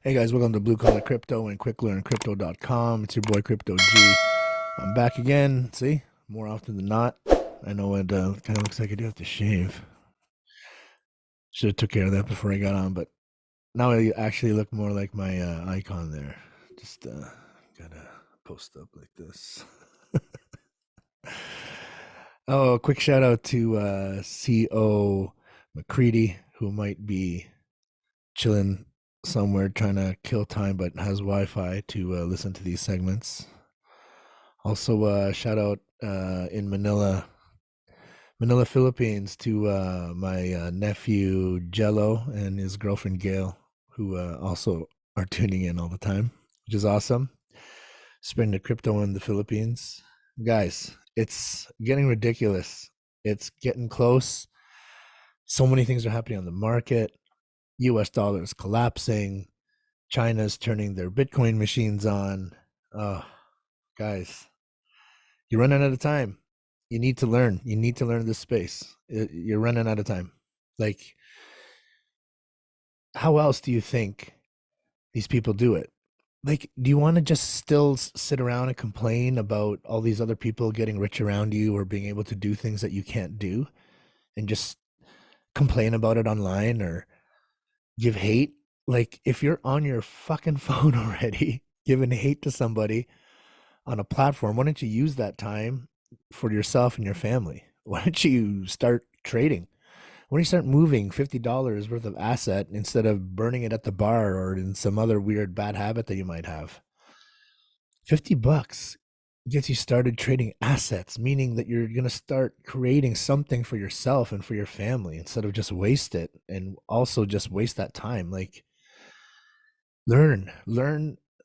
Hey guys, welcome to Blue Collar Crypto and QuickLearnCrypto.com. It's your boy Crypto G. I'm back again. See, more often than not. I know it kind of looks like I do have to shave. Should have took care of that before I got on, but now I actually look more like my icon there. Just gotta post up like this. Oh, a quick shout out to CO McCready, who might be chilling somewhere trying to kill time but has Wi-Fi to listen to these segments. Also, shout out in Manila, Philippines, to my nephew Jello and his girlfriend Gail, who also are tuning in all the time, which is awesome. Spreading the crypto in the Philippines, guys. It's getting ridiculous. It's getting close. So many things are happening on the market. U.S. dollar is collapsing. China's turning their Bitcoin machines on. Oh, guys, you're running out of time. You need to learn. You need to learn this space. You're running out of time. Like, how else do you think these people do it? Like, do you want to just still sit around and complain about all these other people getting rich around you or being able to do things that you can't do and just complain about it online or give hate? Like, if you're on your fucking phone already giving hate to somebody on a platform, why don't you use that time for yourself and your family? Why don't you start trading? Why don't you start moving $50 worth of asset instead of burning it at the bar or in some other weird bad habit that you might have? $50 gets you started trading assets, meaning that you're going to start creating something for yourself and for your family instead of just waste it and also just waste that time. Like, learn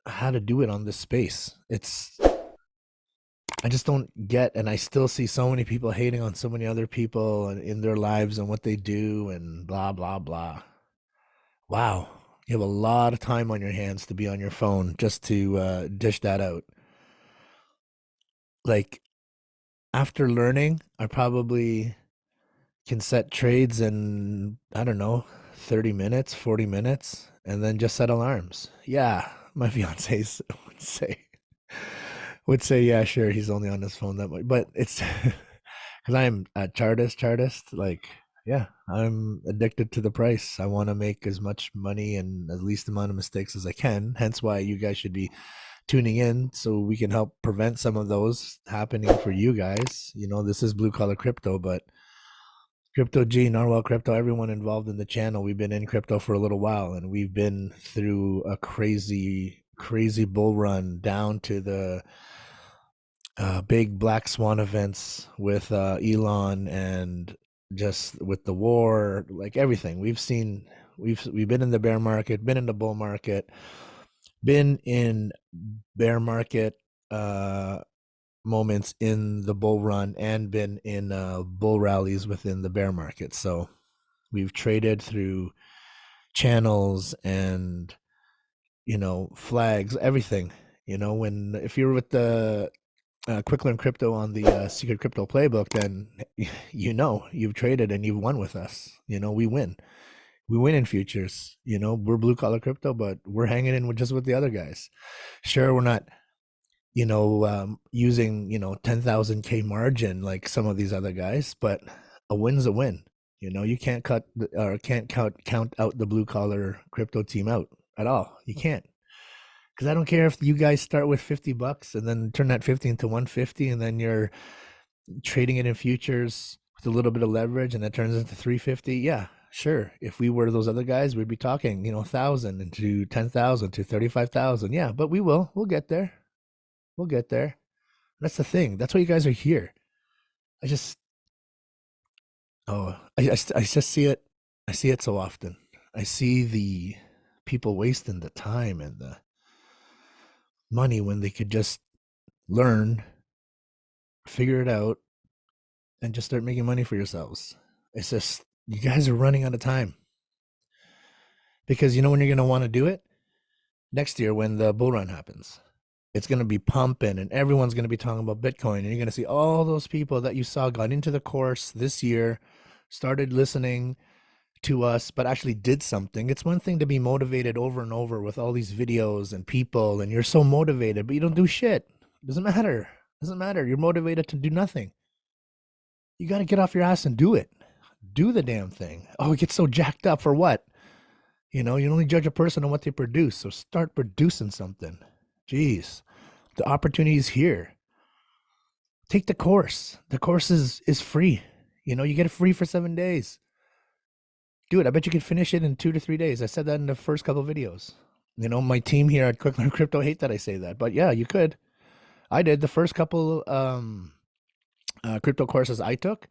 how to do it on this space. I just don't get, and I still see so many people hating on so many other people and in their lives and what they do and blah blah blah. Wow, you have a lot of time on your hands to be on your phone just to dish that out. Like, after learning, I probably can set trades in, I don't know, 30 minutes, 40 minutes, and then just set alarms. Yeah, my fiance would say yeah, sure, he's only on his phone that much, but it's because I'm a chartist. Like, yeah, I'm addicted to the price. I want to make as much money and as least amount of mistakes as I can. Hence why you guys should be tuning in so we can help prevent some of those happening for you guys. You know, this is Blue Collar Crypto, but Crypto G, Narwhal Crypto, everyone involved in the channel, we've been in crypto for a little while and we've been through a crazy bull run down to the big black swan events with Elon and just with the war, like everything. We've been in the bear market, been in the bull market, been in bear market moments in the bull run and been in bull rallies within the bear market. So we've traded through channels and flags, everything. When if you're with the Quick Learn Crypto on the Secret Crypto Playbook, then you've traded and you've won with us. We win. We win in futures. We're Blue Collar Crypto, but we're hanging in with the other guys. Sure, we're not using 10,000K margin like some of these other guys, but a win's a win. You can't count out the Blue Collar Crypto team out at all. You can't. Because I don't care if you guys start with $50 and then turn that 50 into 150 and then you're trading it in futures with a little bit of leverage and that turns into 350. Yeah, sure. If we were those other guys, we'd be talking 1,000 into 10,000 to 35,000. Yeah, but we'll get there. We'll get there. That's the thing. That's why you guys are here. I just I just see it. I see it so often. I see the people wasting the time and the money when they could just learn, figure it out, and just start making money for yourselves. It's just you guys are running out of time. Because when you're gonna want to do it? Next year when the bull run happens. It's gonna be pumping and everyone's gonna be talking about Bitcoin, and you're gonna see all those people that you saw got into the course this year, started listening to us, but actually did something. It's one thing to be motivated over and over with all these videos and people, and you're so motivated, but you don't do shit. Doesn't matter. Doesn't matter. You're motivated to do nothing. You got to get off your ass and do it. Do the damn thing. Oh, it gets so jacked up for what? You know, you only judge a person on what they produce. So start producing something. Jeez, the opportunity is here. Take the course. The course is free. You know, you get it free for 7 days. Do it. I bet you can finish it in 2 to 3 days. I said that in the first couple of videos. You know, my team here at Quick Learn Crypto hate that I say that, but yeah, you could. I did the first couple crypto courses I took.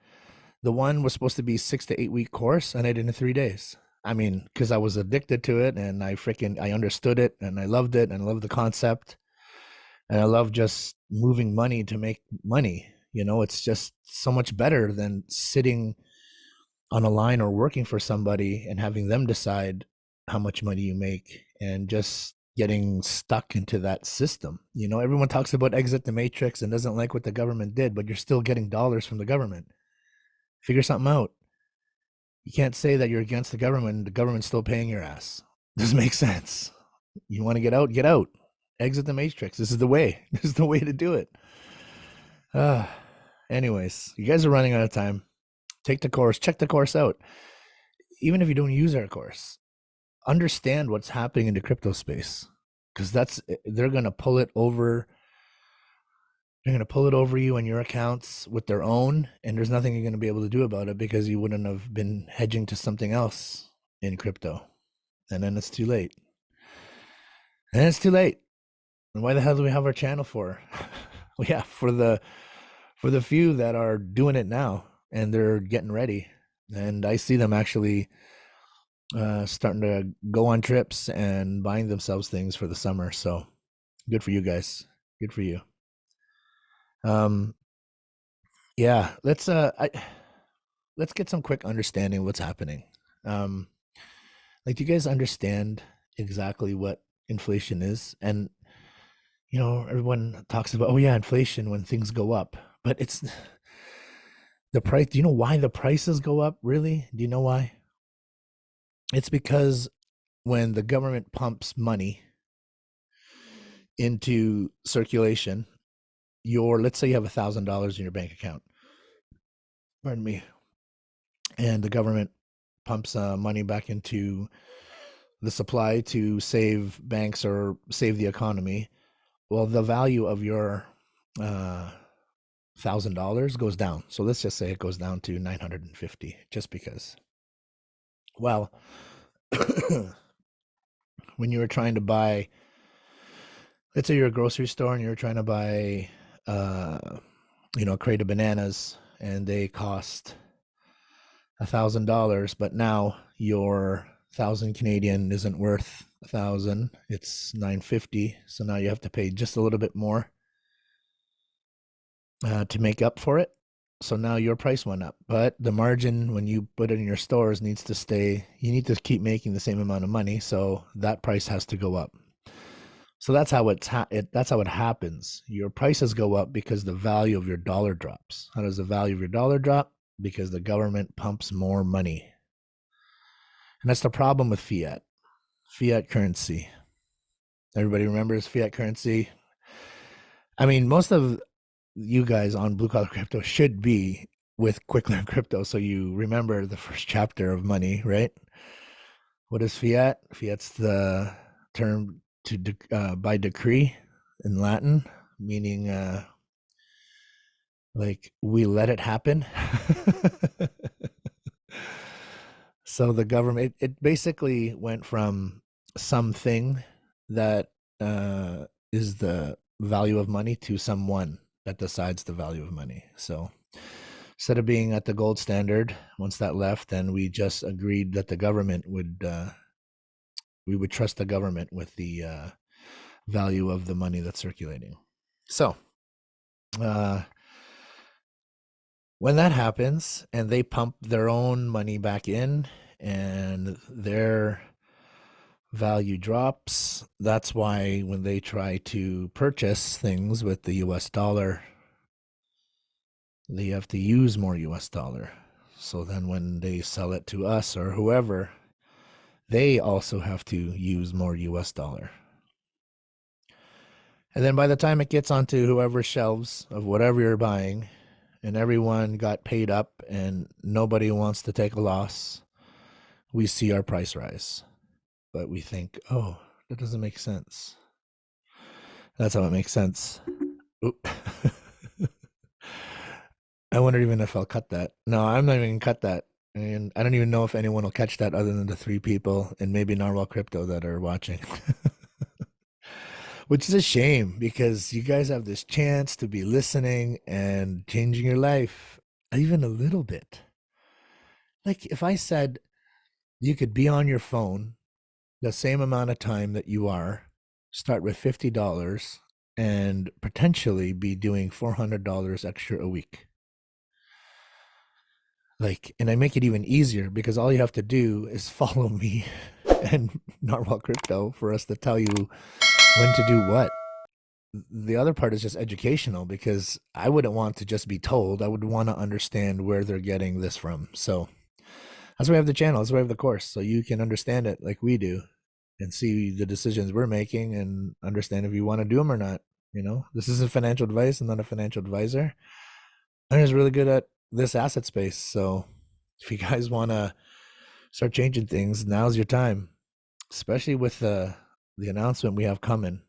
The one was supposed to be 6 to 8 week course, and I did it in 3 days. I mean, because I was addicted to it, and I understood it, and I loved it, and I loved the concept, and I love just moving money to make money. You know, it's just so much better than sitting on a line or working for somebody and having them decide how much money you make and just getting stuck into that system. You know, everyone talks about exit the matrix and doesn't like what the government did, but you're still getting dollars from the government. Figure something out. You can't say that you're against the government and the government's still paying your ass. Doesn't make sense. You want to get out, get out. Exit the matrix. This is the way. This is the way to do it. Anyways, you guys are running out of time. Take the course, check the course out. Even if you don't use our course, understand what's happening in the crypto space, because they're going to pull it over. They're going to pull it over you and your accounts with their own, and there's nothing you're going to be able to do about it because you wouldn't have been hedging to something else in crypto. And then it's too late. And it's too late. And why the hell do we have our channel for? Well, yeah, for the few that are doing it now and they're getting ready. And I see them actually starting to go on trips and buying themselves things for the summer. So good for you guys. Good for you. Yeah, let's get some quick understanding of what's happening. Like, do you guys understand exactly what inflation is? And you know, everyone talks about, oh yeah, inflation when things go up, but it's the price. Do you know why the prices go up? Really? Do you know why? It's because when the government pumps money into circulation, let's say you have $1,000 in your bank account. Pardon me. And the government pumps money back into the supply to save banks or save the economy. Well, the value of your $1,000 goes down. So let's just say it goes down to 950, just because. Well, when you were trying to buy, let's say you're a grocery store and you're trying to buy, a crate of bananas, and they cost $1,000, but now your 1,000 Canadian isn't worth 1,000; it's 950. So now you have to pay just a little bit more to make up for it. So now your price went up, but the margin when you put it in your stores needs to stay. You need to keep making the same amount of money, so that price has to go up. So that's how that's how it happens. Your prices go up because the value of your dollar drops. How does the value of your dollar drop? Because the government pumps more money. And that's the problem with fiat currency. Everybody remembers fiat currency? I mean, most of you guys on Blue Collar Crypto should be with Quick Learn Crypto, so you remember the first chapter of money, right? What is fiat? Fiat's the term to by decree in Latin, meaning like we let it happen. So the government, it basically went from something that is the value of money to someone that decides the value of money. So instead of being at the gold standard, once that left, then we just agreed that the government would we would trust the government with the value of the money that's circulating. So when that happens and they pump their own money back in and their value drops, that's why when they try to purchase things with the US dollar, they have to use more US dollar. So then when they sell it to us or whoever, they also have to use more US dollar. And then by the time it gets onto whoever's shelves of whatever you're buying, and everyone got paid up and nobody wants to take a loss, we see our price rise. But we think, oh, that doesn't make sense. That's how it makes sense. Oop. I wonder even if I'll cut that. No, I'm not even gonna cut that. And I don't even know if anyone will catch that other than the 3 people and maybe Narwhal Crypto that are watching. Which is a shame because you guys have this chance to be listening and changing your life even a little bit. Like if I said you could be on your phone the same amount of time that you are, start with $50 and potentially be doing $400 extra a week. Like, and I make it even easier because all you have to do is follow me and Narwhal Crypto for us to tell you when to do what. The other part is just educational because I wouldn't want to just be told. I would want to understand where they're getting this from. So that's why we have the channel. That's why we have the course. So you can understand it like we do and see the decisions we're making and understand if you want to do them or not. You know, this isn't financial advice. I'm not a financial advisor. I'm just really good at this asset space. So if you guys want to start changing things, now's your time, especially with the announcement we have coming.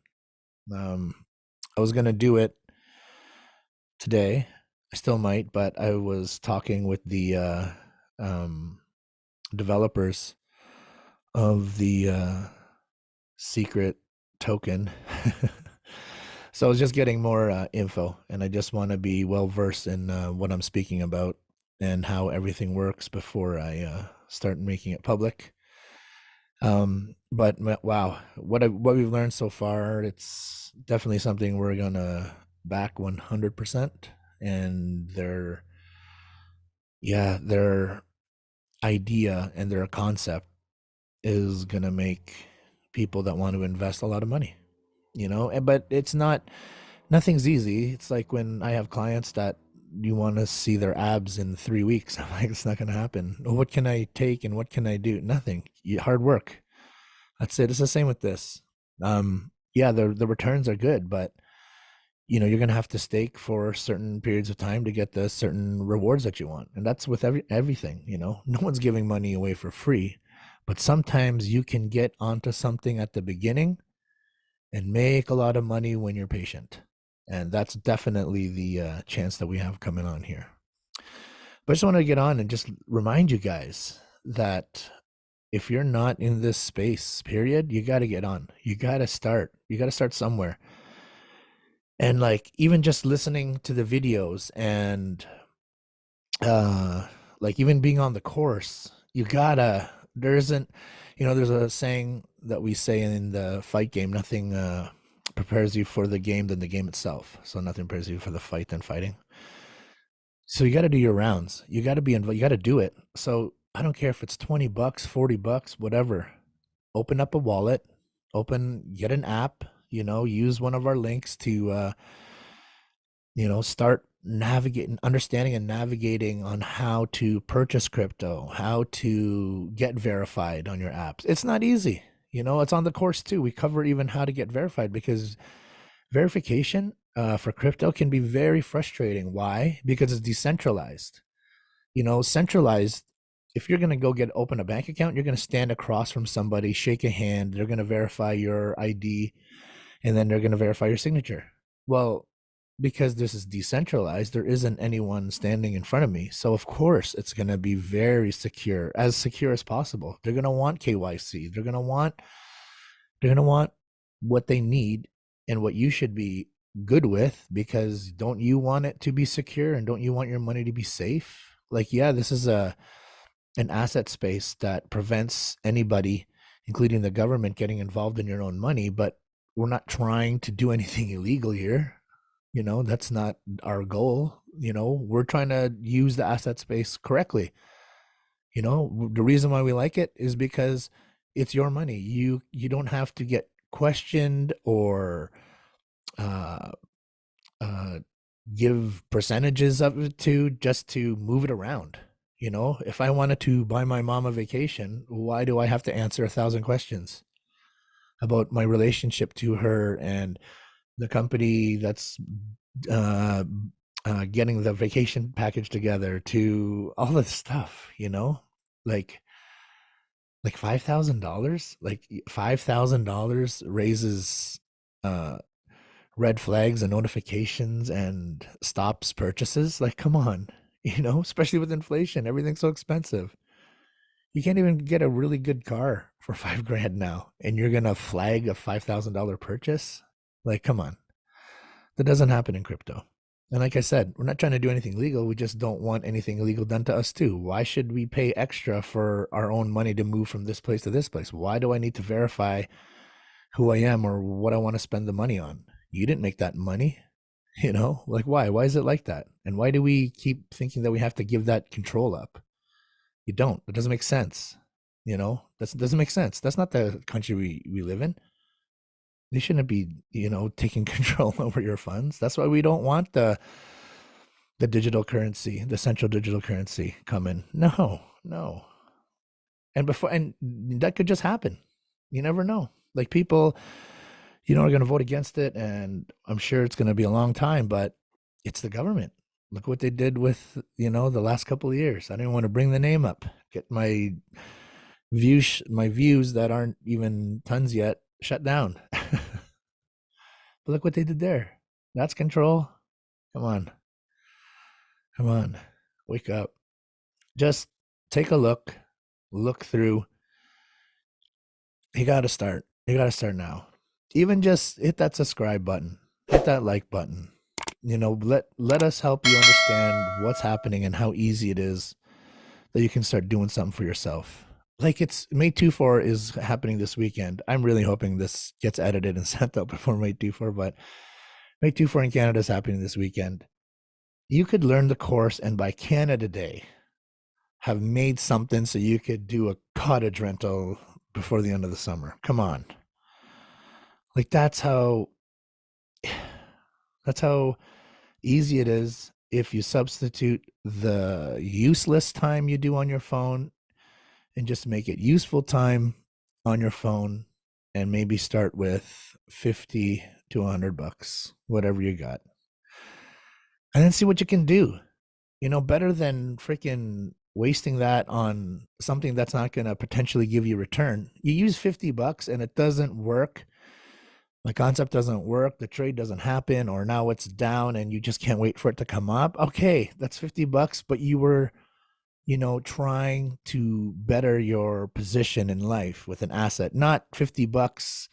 I was gonna do it today. I still might, but I was talking with the um, developers of the secret token. So I was just getting more info, and I just want to be well versed in what I'm speaking about and how everything works before I start making it public. But wow, what we've learned so far, it's definitely something we're gonna back 100%. And their idea and their concept is gonna make people that want to invest a lot of money. But it's nothing's easy. It's like when I have clients that you want to see their abs in 3 weeks. I'm like, it's not gonna happen. What can I take and what can I do? Nothing. Hard work. That's it. It's the same with this. Yeah, the returns are good, but you're gonna have to stake for certain periods of time to get the certain rewards that you want, and that's with everything. No one's giving money away for free, but sometimes you can get onto something at the beginning and make a lot of money when you're patient, and that's definitely the chance that we have coming on here. But I just wanted to get on and just remind you guys that if you're not in this space, period, you got to get on. You got to start. You got to start somewhere. And like even just listening to the videos and like even being on the course, there isn't, there's a saying that we say in the fight game, nothing prepares you for the game than the game itself. So nothing prepares you for the fight than fighting. So you got to do your rounds. You got to be involved. You got to do it. So I don't care if it's $20, $40, whatever. Open up a wallet, get an app, use one of our links to, start understanding and navigating on how to purchase crypto, how to get verified on your apps. It's not easy. It's on the course too. We cover even how to get verified because verification for crypto can be very frustrating. Why? Because it's decentralized. Centralized, if you're going to open a bank account, you're going to stand across from somebody, shake a hand, they're going to verify your ID, and then they're going to verify your signature. Well, because this is decentralized, there isn't anyone standing in front of me. So of course it's going to be very secure as possible. They're going to want KYC. They're going to want what they need and what you should be good with, because don't you want it to be secure and don't you want your money to be safe? Like, yeah, this is an asset space that prevents anybody, including the government, getting involved in your own money, but we're not trying to do anything illegal here. That's not our goal. We're trying to use the asset space correctly. The reason why we like it is because it's your money. You don't have to get questioned or uh, uh, give percentages of it just to move it around. You know, if I wanted to buy my mom a vacation, why do I have to answer 1,000 questions about my relationship to her and the company that's uh, getting the vacation package together to all this stuff, you know? Like like $5,000? Like $5,000 raises uh red flags and notifications and stops purchases? Like come on, you know, especially with inflation, everything's so expensive. You can't even get a really good car for 5 grand now, and you're gonna flag a $5,000 purchase? Like, come on. That doesn't happen in crypto. And like I said, we're not trying to do anything legal. We just don't want anything illegal done to us too. Why should we pay extra for our own money to move from this place to this place? Why do I need to verify who I am or what I want to spend the money on? You didn't make that money, you know? Like why? Why is it like that? And why do we keep thinking that we have to give that control up? You don't. It doesn't make sense. You know, that doesn't make sense. That's not the country we live in. They shouldn't be, you know, taking control over your funds. That's why we don't want the digital currency, the central digital currency coming. No, no. And that could just happen. You never know. Like people, you know, are going to vote against it, and I'm sure it's going to be a long time. But it's the government. Look what they did with, you know, the last couple of years. I don't even want to bring the name up. Get my views that aren't even tons yet shut down. But look what they did there. That's control. Come on. Come on. Wake up. Just take a look. Look through. You got to start. You got to start now. Even just hit that subscribe button. Hit that like button. You know, let us help you understand what's happening and how easy it is that you can start doing something for yourself. Like it's May 24 is happening this weekend. I'm really hoping this gets edited and sent out before May 24, but May 24 in Canada is happening this weekend. You could learn the course and by Canada Day have made something so you could do a cottage rental before the end of the summer. Come on. Like that's how easy it is if you substitute the useless time you do on your phone and just make it useful time on your phone, and maybe start with 50 to 100 bucks, whatever you got. And then see what you can do. You know, better than freaking wasting that on something that's not going to potentially give you return. You use 50 bucks and it doesn't work. The concept doesn't work, the trade doesn't happen, or now it's down and you just can't wait for it to come up. Okay, that's 50 bucks, but you were, you know, trying to better your position in life with an asset, not 50 bucks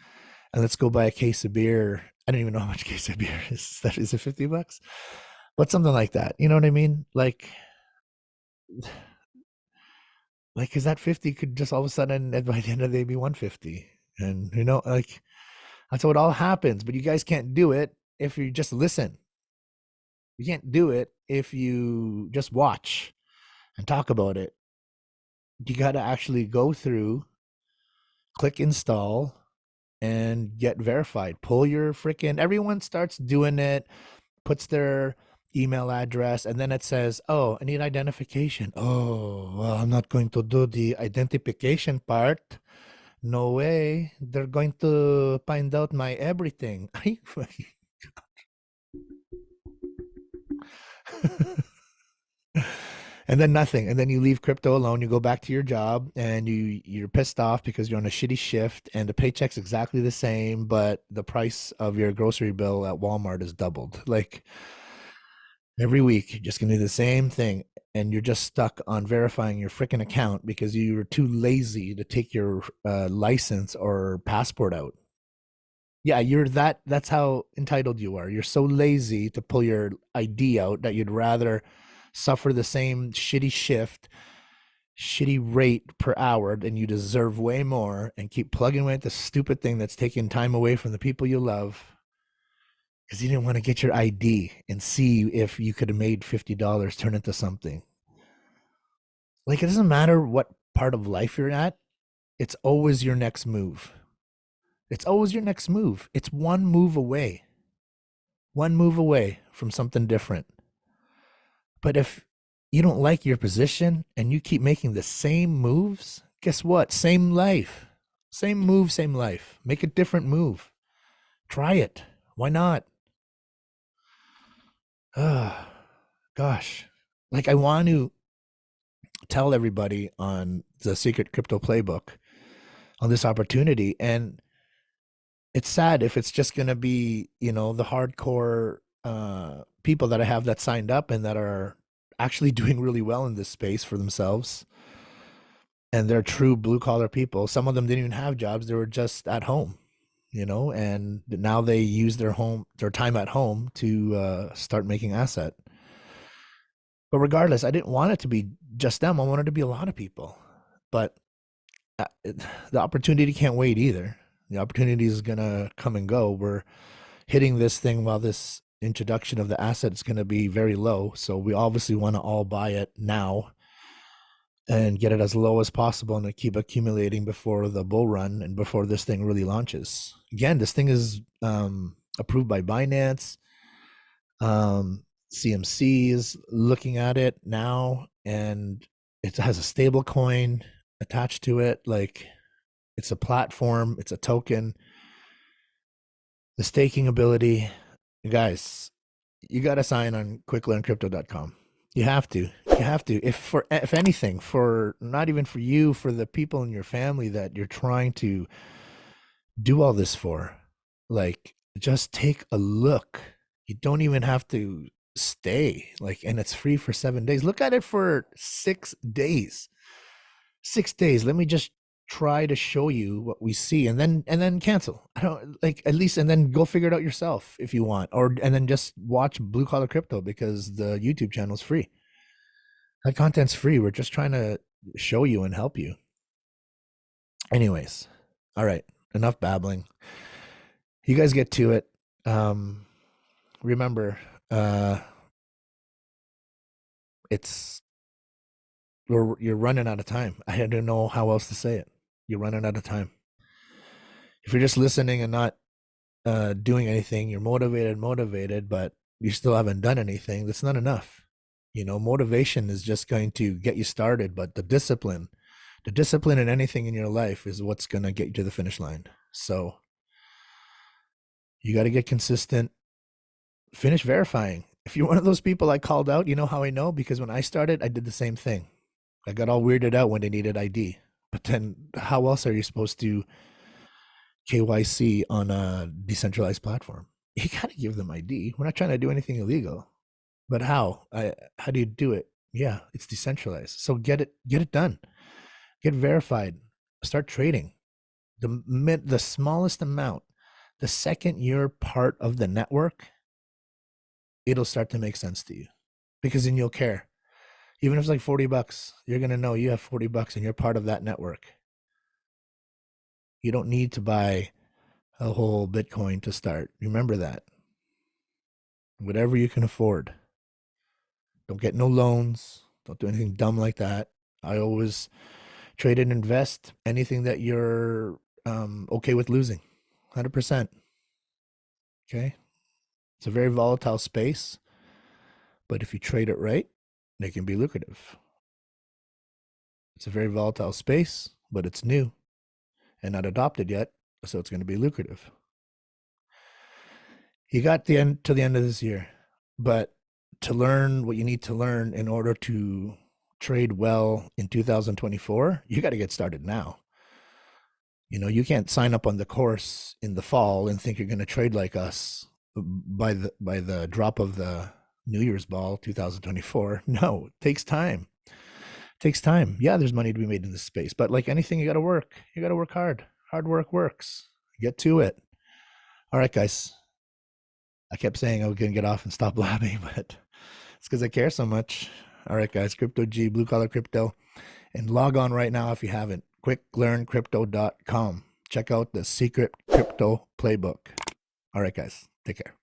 and let's go buy a case of beer. I don't even know how much case of beer is. Is it 50 bucks? But something like that. You know what I mean? Like, cause that 50 could just all of a sudden by the end of the day be 150. And you know, like that's how it all happens. But you guys can't do it if you just listen. You can't do it if you just watch and talk about it. You got to actually go through, click install, and get verified. Pull your freaking, everyone starts doing it, puts their email address, and then it says, oh, I need identification. Oh, well, I'm not going to do the identification part. No way. They're going to find out my everything. And then nothing, and then you leave crypto alone, you go back to your job, and you're pissed off because you're on a shitty shift and the paycheck's exactly the same, but the price of your grocery bill at Walmart is doubled. Like every week you're just gonna do the same thing, and you're just stuck on verifying your freaking account because you were too lazy to take your license or passport out. Yeah, that's how entitled you are. You're so lazy to pull your ID out that you'd rather suffer the same shitty shift, shitty rate per hour, and you deserve way more, and keep plugging away at the stupid thing that's taking time away from the people you love because you didn't want to get your ID and see if you could have made $50 turn into something. Like it doesn't matter what part of life you're at, it's always your next move. It's always your next move. It's one move away from something different. But if you don't like your position and you keep making the same moves, guess what? Same life. Same move, same life. Make a different move. Try it. Why not? Gosh. Like I want to tell everybody on the Secret Crypto Playbook on this opportunity, and it's sad if it's just going to be, the hardcore people that I have that signed up and that are actually doing really well in this space for themselves, and they're true blue collar people. Some of them didn't even have jobs, they were just at home, and now they use their time at home to start making asset. But regardless, I didn't want it to be just them. I wanted it to be a lot of people. But the opportunity can't wait either. The opportunity is going to come and go. We're hitting this thing while this introduction of the asset is going to be very low. So we obviously want to all buy it now and get it as low as possible and to keep accumulating before the bull run and before this thing really launches. Again, this thing is approved by Binance. CMC is looking at it now, and it has a stable coin attached to it. Like, it's a platform, it's a token. The staking ability, guys, you got to sign on quicklearncrypto.com. You have to. You have to. If anything, for not even for you, for the people in your family that you're trying to do all this for, like, just take a look. You don't even have to stay, like, and it's free for 7 days. Look at it for 6 days. 6 days. Let me just try to show you what we see, and then cancel. I don't like, at least, and then go figure it out yourself if you want, and then just watch Blue Collar Crypto because the YouTube channel is free. That content's free. We're just trying to show you and help you. Anyways, all right, enough babbling. You guys get to it. Remember, you're running out of time. I don't know how else to say it. You're running out of time. If you're just listening and not doing anything, you're motivated, but you still haven't done anything, that's not enough. Motivation is just going to get you started, but the discipline in anything in your life is what's going to get you to the finish line. So you got to get consistent, finish verifying. If you're one of those people I called out, you know how I know? Because when I started, I did the same thing. I got all weirded out when they needed ID. But then how else are you supposed to KYC on a decentralized platform? You got to give them ID. We're not trying to do anything illegal. But how? How do you do it? Yeah, it's decentralized. So get it done. Get verified. Start trading. The smallest amount. The second you're part of the network, it'll start to make sense to you, because then you'll care. Even if it's like $40, you're going to know you have $40 and you're part of that network. You don't need to buy a whole Bitcoin to start. Remember that. Whatever you can afford. Don't get no loans. Don't do anything dumb like that. I always trade and invest anything that you're okay with losing. 100%. Okay? It's a very volatile space, but if you trade it right, it can be lucrative. It's a very volatile space, but it's new and not adopted yet, so it's going to be lucrative. You got to the end of this year, but to learn what you need to learn in order to trade well in 2024, you got to get started now. You can't sign up on the course in the fall and think you're going to trade like us by the drop of the New Year's ball 2024. No, it takes time. Yeah, there's money to be made in this space, but like anything, you got to work. You got to work hard. Hard work works. Get to it. All right, guys. I kept saying I was going to get off and stop blabbing, but it's because I care so much. All right, guys. Crypto G, Blue Collar Crypto. And log on right now if you haven't. quicklearncrypto.com. Check out the Secret Crypto Playbook. All right, guys. Take care.